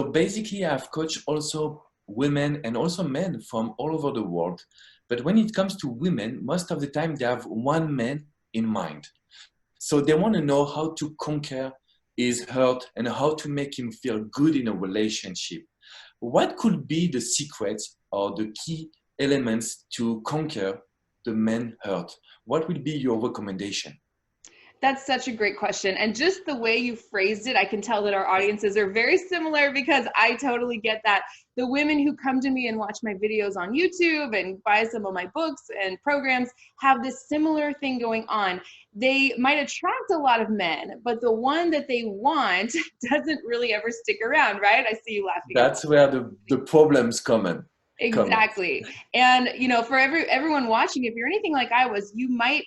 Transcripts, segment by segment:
basically, I've coached also women and also men from all over the world. But when it comes to women, most of the time they have one man in mind. So they want to know how to conquer his hurt and how to make him feel good in a relationship. What could be the secrets or the key elements to conquer the man hurt? What would be your recommendation? That's such a great question. And just the way you phrased it, I can tell that our audiences are very similar because I totally get that. The women who come to me and watch my videos on YouTube and buy some of my books and programs have this similar thing going on. They might attract a lot of men, but the one that they want doesn't really ever stick around, right? I see you laughing at That's where the problems come in. Come in. exactly. And for everyone watching, if you're anything like I was, you might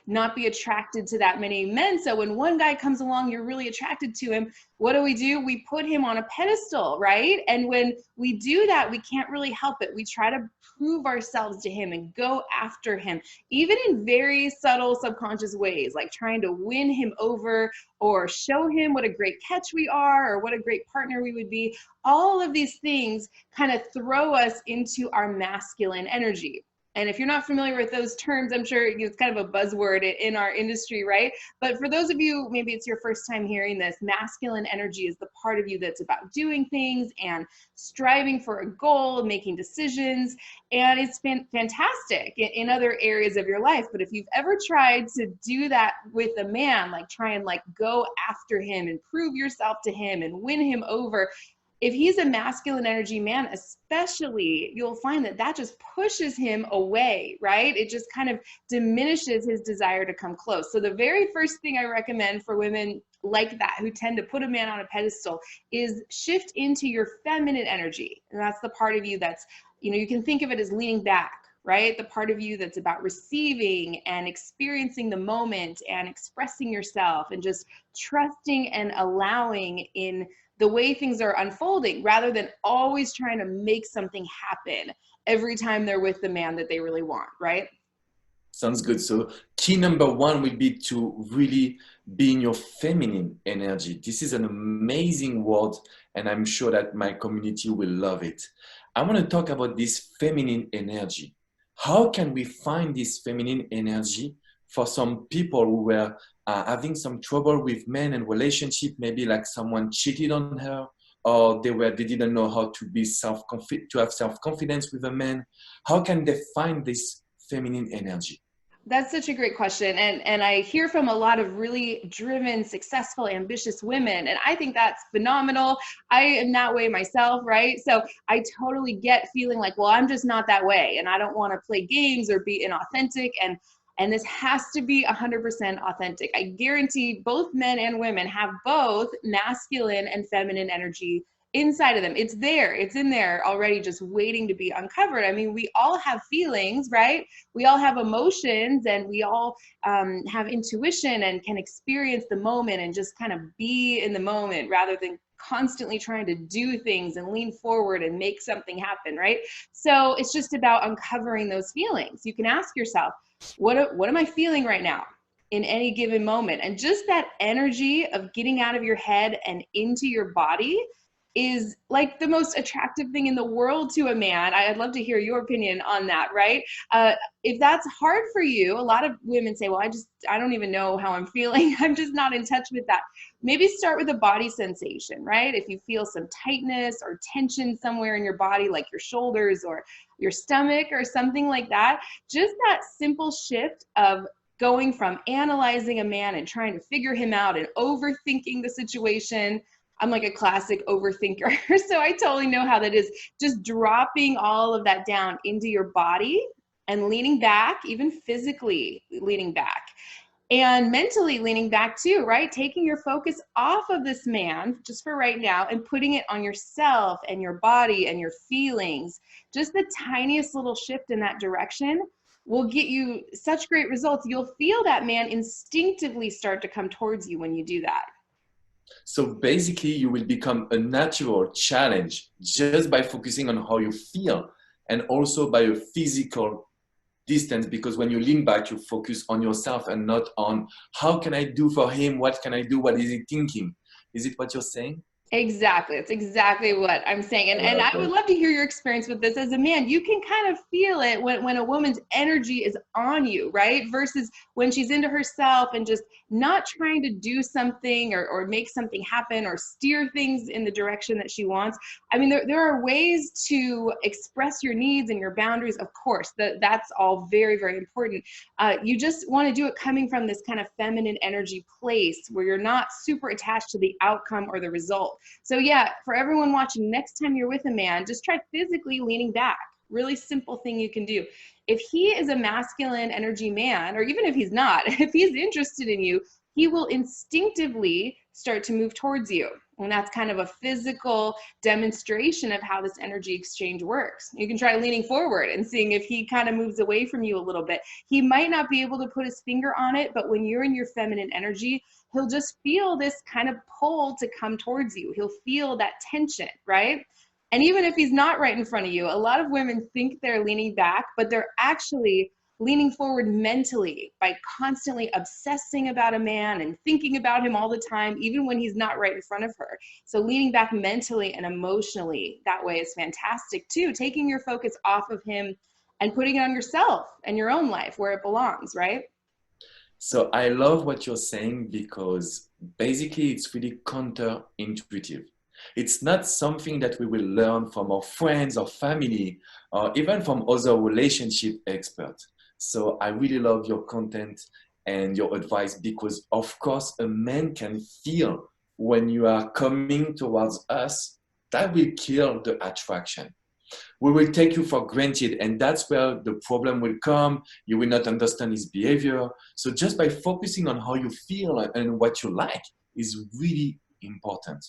not be attracted to that many men. So when one guy comes along, you're really attracted to him. What do? We put him on a pedestal, right? And when we do that, we can't really help it. We try to prove ourselves to him and go after him, even in very subtle subconscious ways, like trying to win him over or show him what a great catch we are or what a great partner we would be. All of these things kind of throw us into our masculine energy. And if you're not familiar with those terms, I'm sure it's kind of a buzzword in our industry, right? But for those of you, maybe it's your first time hearing this, masculine energy is the part of you that's about doing things and striving for a goal, making decisions. And it's been fantastic in other areas of your life. But if you've ever tried to do that with a man, like try and like go after him and prove yourself to him and win him over, if he's a masculine energy man, especially, you'll find that that just pushes him away, right? It just kind of diminishes his desire to come close. So the very first thing I recommend for women like that, who tend to put a man on a pedestal, is shift into your feminine energy. And that's the part of you that's, you can think of it as leaning back, right? The part of you that's about receiving and experiencing the moment and expressing yourself and just trusting and allowing in the way things are unfolding, rather than always trying to make something happen every time they're with the man that they really want, right? Sounds good. So key number one will be to really be in your feminine energy. This is an amazing word, and I'm sure that my community will love it. I want to talk about this feminine energy. How can we find this feminine energy for some people who were having some trouble with men and relationship, maybe like someone cheated on her, or they didn't know how to be to have self-confidence with a man? How can they find this feminine energy? That's such a great question. And I hear from a lot of really driven, successful, ambitious women. And I think that's phenomenal. I am that way myself, right? So I totally get feeling like, well, I'm just not that way. And I don't want to play games or be inauthentic. And this has to be 100% authentic. I guarantee both men and women have both masculine and feminine energy inside of them. It's there, it's in there already, just waiting to be uncovered. I mean, we all have feelings, right? We all have emotions, and we all have intuition and can experience the moment and just kind of be in the moment rather than constantly trying to do things and lean forward and make something happen, right? So it's just about uncovering those feelings. You can ask yourself, what am I feeling right now in any given moment? And just that energy of getting out of your head and into your body is like the most attractive thing in the world to a man. I'd love to hear your opinion on that, right? If that's hard for you, a lot of women say, well, I don't even know how I'm feeling. I'm just not in touch with that. Maybe start with a body sensation, right? If you feel some tightness or tension somewhere in your body, like your shoulders or your stomach or something like that, just that simple shift of going from analyzing a man and trying to figure him out and overthinking the situation. I'm like a classic overthinker, so I totally know how that is. Just dropping all of that down into your body and leaning back, even physically leaning back and mentally leaning back too, right? Taking your focus off of this man just for right now and putting it on yourself and your body and your feelings. Just the tiniest little shift in that direction will get you such great results. You'll feel that man instinctively start to come towards you when you do that. So basically, you will become a natural challenge just by focusing on how you feel and also by a physical distance, because when you lean back, you focus on yourself and not on how can I do for him, what can I do, what is he thinking? Is it what you're saying? Exactly. It's exactly what I'm saying. I And love I would that. love to hear your experience with this as a man. You can kind of feel it when a woman's energy is on you, right? Versus when she's into herself and just not trying to do something or make something happen or steer things in the direction that she wants. I mean, there are ways to express your needs and your boundaries, of course. That's all very, very important. You just want to do it coming from this kind of feminine energy place where you're not super attached to the outcome or the result. So yeah, for everyone watching, next time you're with a man, just try physically leaning back. Really simple thing you can do. If he is a masculine energy man, or even if he's not, if he's interested in you, he will instinctively start to move towards you. And that's kind of a physical demonstration of how this energy exchange works. You can try leaning forward and seeing if he kind of moves away from you a little bit. He might not be able to put his finger on it, but when you're in your feminine energy, he'll just feel this kind of pull to come towards you. He'll feel that tension, right? And even if he's not right in front of you, a lot of women think they're leaning back, but they're actually leaning forward mentally by constantly obsessing about a man and thinking about him all the time, even when he's not right in front of her. So leaning back mentally and emotionally that way is fantastic too, taking your focus off of him and putting it on yourself and your own life where it belongs, right? So I love what you're saying because basically it's really counterintuitive. It's not something that we will learn from our friends or family or even from other relationship experts. So I really love your content and your advice because of course a man can feel when you are coming towards us, that will kill the attraction. We will take you for granted, and that's where the problem will come. You will not understand his behavior. So just by focusing on how you feel and what you like is really important.